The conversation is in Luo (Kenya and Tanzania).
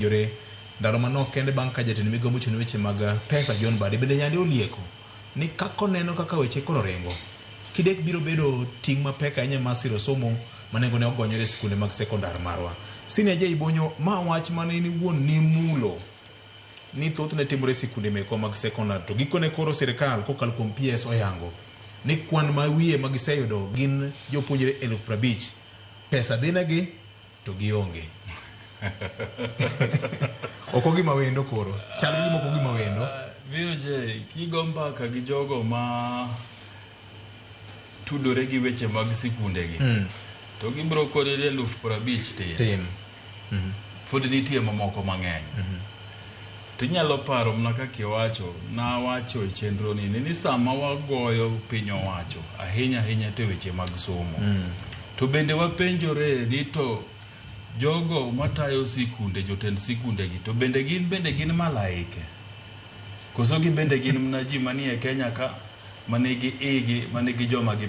yore ndalo manok kende bang' ka jatend migawo mochung' weche mag pesa John Mbadi bende yande olieko ni kako neno kaka weche koro ringo kidek biro bedo ting' mapek ahinya mar siro somo manengo ne ogonyore sikunde mag sekondar marwa. Senior J Bonyo, ma wach mane ni wuon ni mulo ni thothne timore sikunde meko mag sekondar to gikone koro sirikal kokalo kuom PS oyango ni kwan ma wiye ma giseyudo gin jopuonjre 50,000 pesa dhinegi to gionge. Oko gima wendo koro chal gi moko gima wendo VJ kigo mbaka gi jogo ma tudore gi weche mag sikunde gi to gibro kode 50,000 tin fod nitie mamoko mang'eny tinyalo paro mna kaka iwacho na wacho e chenro ni sama wagoyo piny owacho ahinya te weche mag somo to bende wapenjore ni to jogo matayo sikunde jotend sikunde gi to bende gin malaike koso gi bende gin mna ji manie Kenya ka manigi joma gi